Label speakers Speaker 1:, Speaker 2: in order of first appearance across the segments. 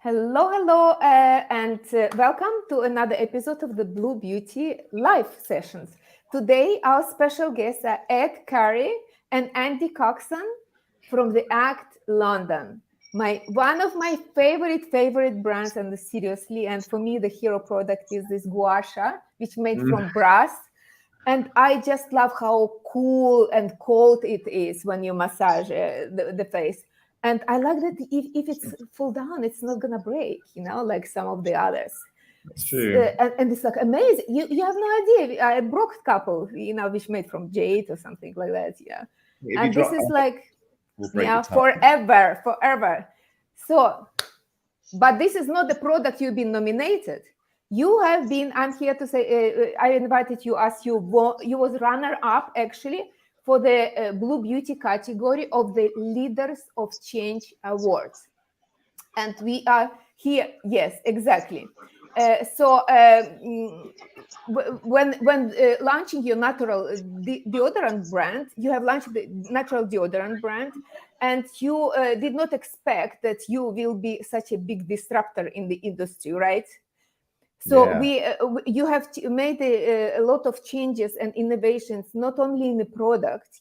Speaker 1: Hello, and welcome to another episode of the Blue Beauty live sessions. Today, our special guests are Ed Currie and Andy Coxon from the AKT London. One of my favorite brands, and seriously, and for me, the hero product is this gua sha, which made from brass. And I just love how cool and cold it is when you massage the face. And I like that if it's full down, it's not gonna break, like some of the others.
Speaker 2: That's true.
Speaker 1: And it's like amazing. You have no idea. I broke a couple, which made from jade or something like that. Yeah. And this is like, forever. So, but this is not the product you've been nominated. You have been, I'm here to say, I invited you as you was runner-up actually for the Blue Beauty category of the Leaders of Change Awards. And we are here, yes, exactly. When launching your natural deodorant brand, you have launched the natural deodorant brand, and you did not expect that you will be such a big disruptor in the industry, right? So you have made a lot of changes and innovations, not only in the product,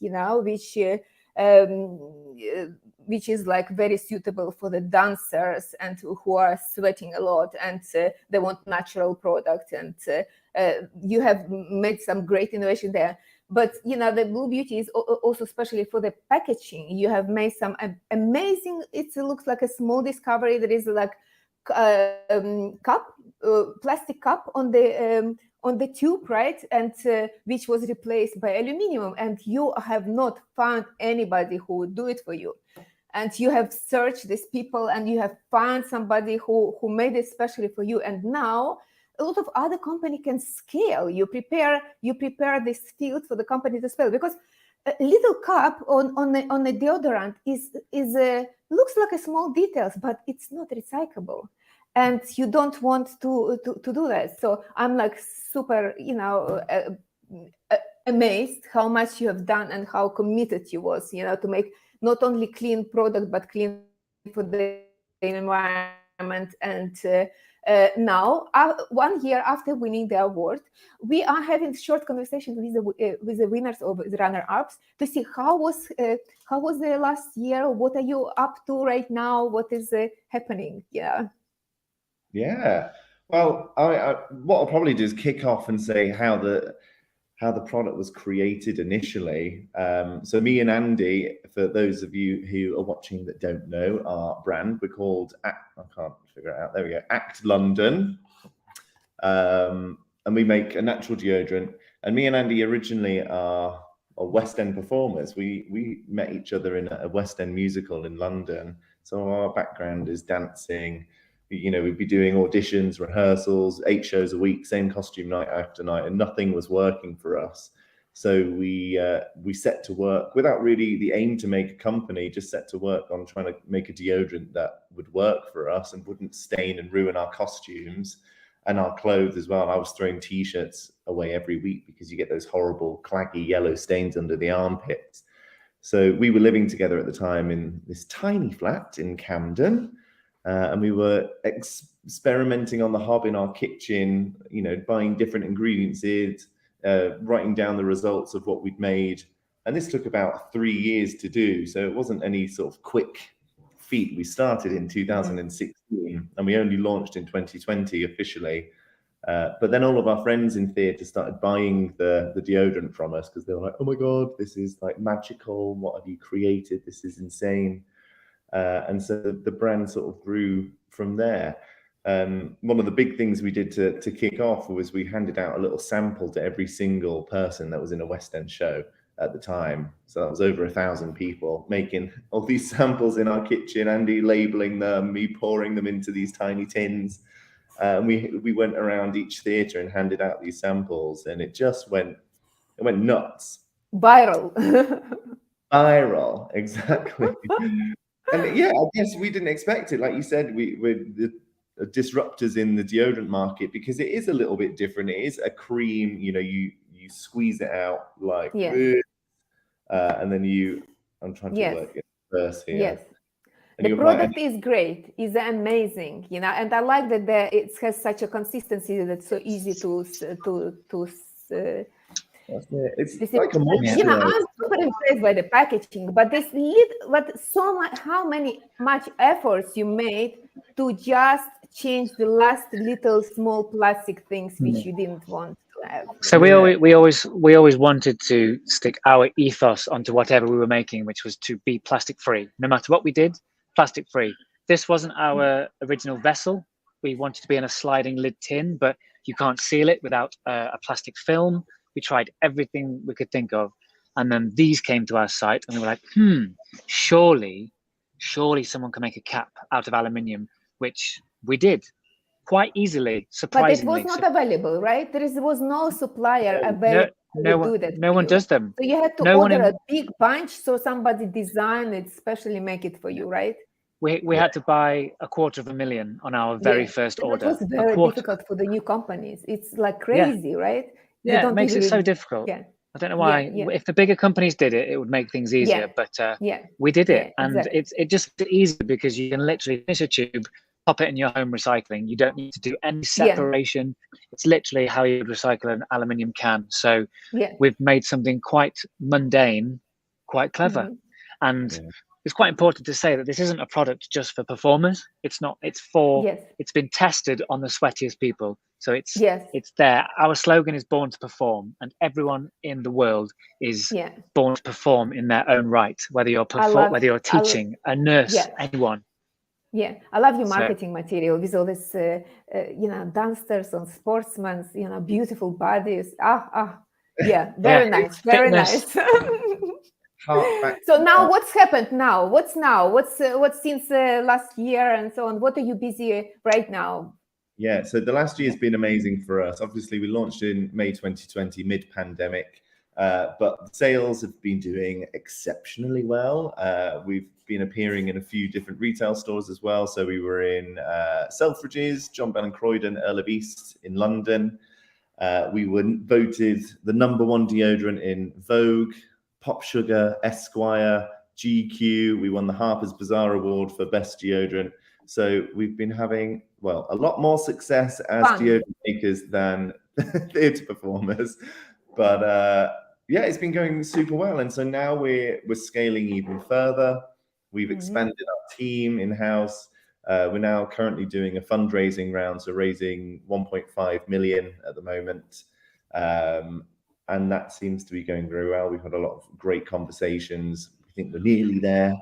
Speaker 1: which is like very suitable for the dancers and who are sweating a lot and they want natural product. And you have made some great innovation there. But, the Blue Beauty is also especially for the packaging. You have made some amazing, it looks like a small discovery. There is like plastic cup on the tube, right? And which was replaced by aluminum. And you have not found anybody who would do it for you. And you have searched these people and you have found somebody who made it especially for you. And now a lot of other company can scale. You prepare this field for the company to scale, because a little cup on a deodorant is looks like a small details, but it's not recyclable, and you don't want to do that. So I'm like super, amazed how much you have done and how committed you was, to make not only clean product but clean for the environment. And now, 1 year after winning the award, we are having short conversation with the winners or the runner-ups to see how was the last year. What are you up to right now? What is happening?
Speaker 2: Yeah. Well, what I'll probably do is kick off and say how the product was created initially. So me and Andy, for those of you who are watching that don't know our brand, we're called I can't figure it out. There we go. AKT London. And we make a natural deodorant. And me and Andy originally are West End performers. We met each other in a West End musical in London. So our background is dancing. We'd be doing auditions, rehearsals, 8 shows a week, same costume night after night, and nothing was working for us. So we set to work without really the aim to make a company, just set to work on trying to make a deodorant that would work for us and wouldn't stain and ruin our costumes and our clothes as well. I was throwing T-shirts away every week because you get those horrible claggy yellow stains under the armpits. So we were living together at the time in this tiny flat in Camden. And we were experimenting on the hob in our kitchen, buying different ingredients, writing down the results of what we'd made. And this took about 3 years to do. So it wasn't any sort of quick feat. We started in 2016 and we only launched in 2020 officially. But then all of our friends in theatre started buying the deodorant from us because they were like, oh my God, this is like magical. What have you created? This is insane. And so the brand sort of grew from there. One of the big things we did to kick off was we handed out a little sample to every single person that was in a West End show at the time. So that was over 1,000 people making all these samples in our kitchen, Andy labeling them, me pouring them into these tiny tins. And we went around each theatre and handed out these samples, and it went nuts.
Speaker 1: Viral.
Speaker 2: Viral, exactly. And yeah, I guess we didn't expect it. Like you said, we're the disruptors in the deodorant market because it is a little bit different. It is a cream, you squeeze it out like, and then I'm trying to work it first here.
Speaker 1: Yes.
Speaker 2: And
Speaker 1: the product is great, is amazing, you know, and I like that it has such a consistency that's so easy to
Speaker 2: it's like a moisturizer.
Speaker 1: you know, I'm super impressed by the packaging, but how much efforts you made to just change the last little small plastic things which you didn't want to have.
Speaker 3: So we always wanted to stick our ethos onto whatever we were making, which was to be plastic free. No matter what we did, plastic free. This wasn't our original vessel. We wanted to be in a sliding lid tin, but you can't seal it without a plastic film. We tried everything we could think of. And then these came to our site and we were like, surely someone can make a cap out of aluminium, which we did quite easily, surprisingly.
Speaker 1: But it was not available, right? There was no supplier available to do that.
Speaker 3: No one does them.
Speaker 1: So you had to order a big bunch, so somebody designed it, especially make it for you, right?
Speaker 3: We had to buy $250,000 on our very first order.
Speaker 1: It was very difficult for the new companies. It's like crazy, right?
Speaker 3: Yeah, it makes it so difficult.
Speaker 1: Yeah.
Speaker 3: I don't know why. If the bigger companies did it, it would make things easier. But we did it, and it just easier because you can literally finish a tube, pop it in your home recycling. You don't need to do any separation. It's literally how you would recycle an aluminium can. So we've made something quite mundane, quite clever, and it's quite important to say that this isn't a product just for performers. It's not. It's for. It's been tested on the sweatiest people. So it's there. Our slogan is "Born to Perform," and everyone in the world is born to perform in their own right. Whether you're teaching, a nurse, anyone.
Speaker 1: Yeah, I love your marketing material with all this, dancers on sportsmen, beautiful bodies. Yeah, very nice, very nice. So now, what's happened now? What's since last year and so on? What are you busy right now?
Speaker 2: Yeah, so the last year has been amazing for us. Obviously, we launched in May 2020, mid-pandemic, but sales have been doing exceptionally well. We've been appearing in a few different retail stores as well. So we were in Selfridges, John Bell and Croydon, Earl of East in London. We were voted the #1 deodorant in Vogue, Pop Sugar, Esquire, GQ. We won the Harper's Bazaar Award for Best Deodorant. So we've been having, a lot more success as deodorant makers than theatre performers. But it's been going super well. And so now we're scaling even further. We've expanded our team in-house. We're now currently doing a fundraising round, so raising 1.5 million at the moment. And that seems to be going very well. We've had a lot of great conversations. We think we're nearly there.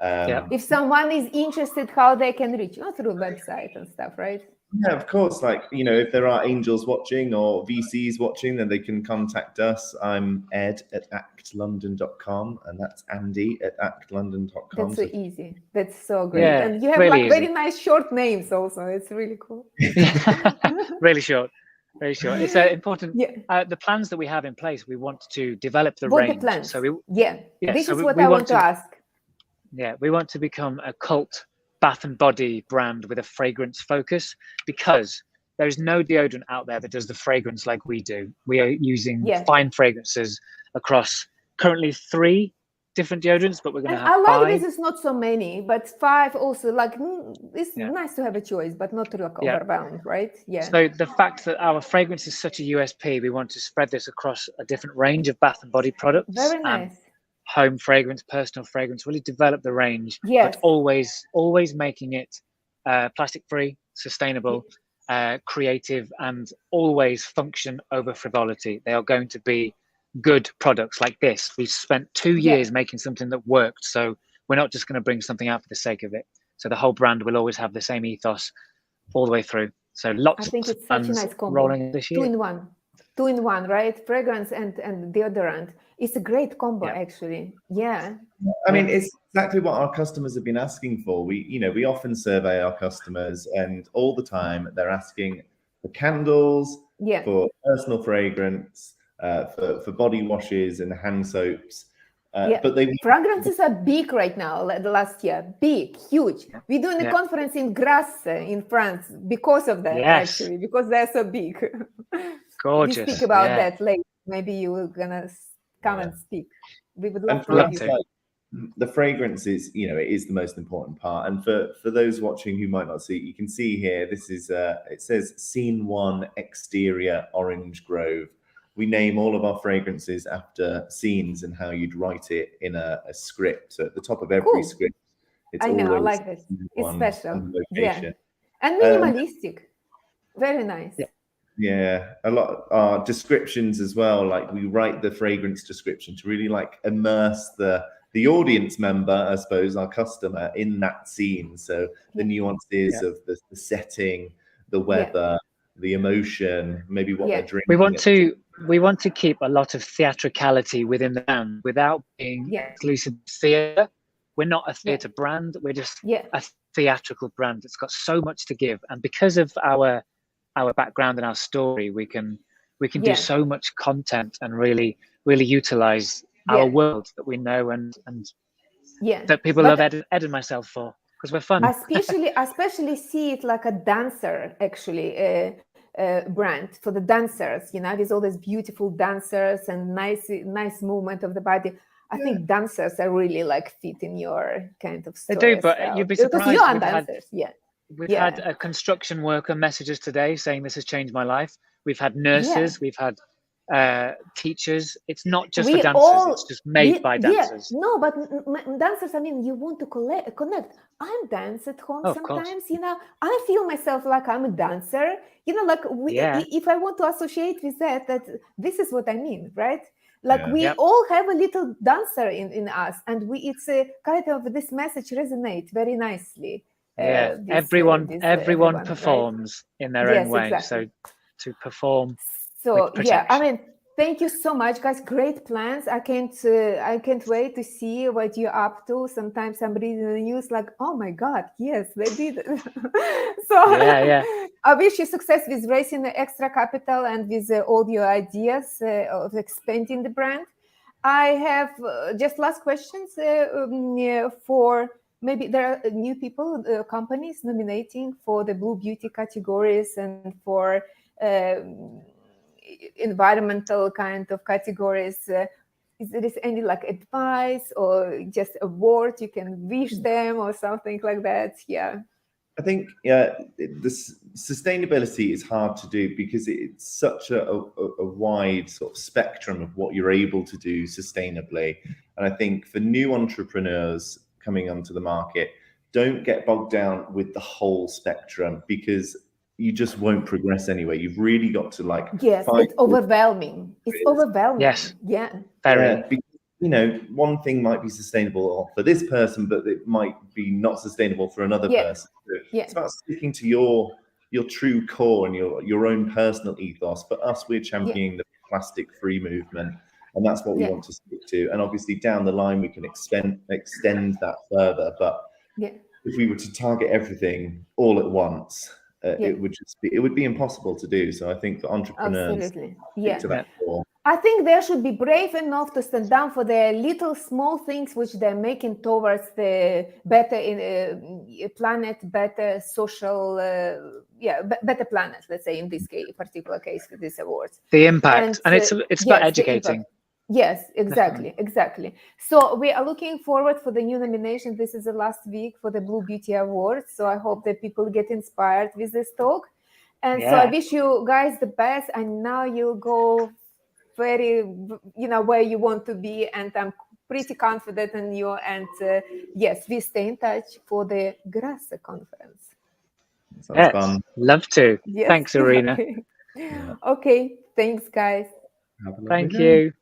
Speaker 1: If someone is interested, how they can reach you through website and stuff, right?
Speaker 2: Yeah, of course. If there are angels watching or VCs watching, then they can contact us. I'm Ed at actlondon.com, and that's Andy at actlondon.com.
Speaker 1: That's so easy. That's so great.
Speaker 3: Yeah,
Speaker 1: and you have
Speaker 3: really
Speaker 1: very nice short names also. It's really cool.
Speaker 3: Really short. Very short. It's important. The plans that we have in place, we want to develop the range. So
Speaker 1: this is what I want to ask.
Speaker 3: Yeah, we want to become a cult bath and body brand with a fragrance focus, because there is no deodorant out there that does the fragrance like we do. We are using fine fragrances across currently 3 different deodorants, but we're going to have 5.
Speaker 1: I like this is not so many, but 5 also. It's nice to have a choice, but not to overwhelmed, right? Yeah.
Speaker 3: So the fact that our fragrance is such a USP, we want to spread this across a different range of bath and body products.
Speaker 1: Very nice.
Speaker 3: Home fragrance, personal fragrance, really develop the range, but always making it plastic free, sustainable, creative, and always function over frivolity. They are going to be good products like this. We spent 2 years making something that worked, so we're not just going to bring something out for the sake of it. So the whole brand will always have the same ethos all the way through. So lots
Speaker 1: I think
Speaker 3: of
Speaker 1: it's such a nice combo.
Speaker 3: rolling this year.
Speaker 1: 2 in 1, right? Fragrance and deodorant. It's a great combo, actually. Yeah.
Speaker 2: I mean, it's exactly what our customers have been asking for. We often survey our customers, and all the time they're asking for candles, for personal fragrance, for body washes and hand soaps. But
Speaker 1: fragrances are big right now. Like the last year, big, huge. We're doing a conference in Grasse in France because of that, actually, because they're so big.
Speaker 3: Gorgeous.
Speaker 1: We speak about that later. Maybe you were gonna come and speak. We would love to have you.
Speaker 2: the fragrance is, you know, it is the most important part. And for those watching who might not see it, you can see here, this is, it says Scene 1 Exterior Orange Grove. We name all of our fragrances after scenes and how you'd write it in a script. So at the top of every script, it's
Speaker 1: I know,
Speaker 2: always
Speaker 1: I like this. It's special.
Speaker 2: and location.
Speaker 1: Yeah. And minimalistic. Very nice.
Speaker 2: Yeah, a lot of descriptions as well. Like we write the fragrance description to really like immerse the audience member, I suppose, our customer, in that scene. So the nuances of the setting, the weather, the emotion, maybe what they're drinking.
Speaker 3: We want to keep a lot of theatricality within the brand without being exclusive theatre. We're not a theatre brand. We're just a theatrical brand. It's got so much to give, and because of our background and our story, we can do so much content and really utilize our world that we know and that people love Ed and myself for, because we're fun.
Speaker 1: especially see it like a dancer, actually, brand for the dancers. You know, there's all these beautiful dancers and nice movement of the body. I think dancers are really like fit in your kind of story.
Speaker 3: They do, but you'd be surprised.
Speaker 1: Because you are dancers,
Speaker 3: We've had a construction worker messages today saying this has changed my life. We've had nurses, we've had teachers. It's not just for dancers, it's just made by dancers.
Speaker 1: No, but dancers, I mean, you want to connect. I'm dance at home sometimes, you know, I feel myself like I'm a dancer, you know, like if I want to associate with that this is what I mean, right? Like we all have a little dancer in us, and it's a kind of, this message resonates very nicely.
Speaker 3: Everyone performs in their own way.
Speaker 1: Exactly.
Speaker 3: So to perform.
Speaker 1: So I mean, thank you so much, guys. Great plans. I can't wait to see what you're up to. Sometimes I'm reading the news like, oh my God, yes, they did it. So I wish you success with raising the extra capital and with all your ideas of expanding the brand. I have just last questions for. Maybe there are new people, companies nominating for the Blue Beauty categories and for environmental kind of categories. Is there any like advice or just a word you can wish them or something like that?
Speaker 2: I think this sustainability is hard to do because it's such a wide sort of spectrum of what you're able to do sustainably. And I think for new entrepreneurs coming onto the market, don't get bogged down with the whole spectrum, because you just won't progress anyway. You've really got to like
Speaker 1: it's overwhelming. It's overwhelming.
Speaker 3: Very.
Speaker 2: Because, you know, one thing might be sustainable for this person, but it might be not sustainable for another person. So it's about sticking to your true core and your own personal ethos. For us, we're championing the plastic-free movement, and that's what we want to stick to. And obviously down the line we can extend that further, but if we were to target everything all at once, it would be impossible to do. So I think for entrepreneurs, stick to that core.
Speaker 1: I think they should be brave enough to stand down for the little small things which they're making towards the better planet, better social, better planet, let's say in this particular case with these awards.
Speaker 3: The impact, and it's about educating.
Speaker 1: Yes, exactly. So we are looking forward for the new nomination. This is the last week for the Blue Beauty Awards. So I hope that people get inspired with this talk. And so I wish you guys the best. And now you go very, where you want to be. And I'm pretty confident in you. And we stay in touch for the Grasse conference.
Speaker 2: Sounds fun.
Speaker 3: Love to. Thanks, Irina.
Speaker 1: Okay. Thanks, guys.
Speaker 3: Thank you.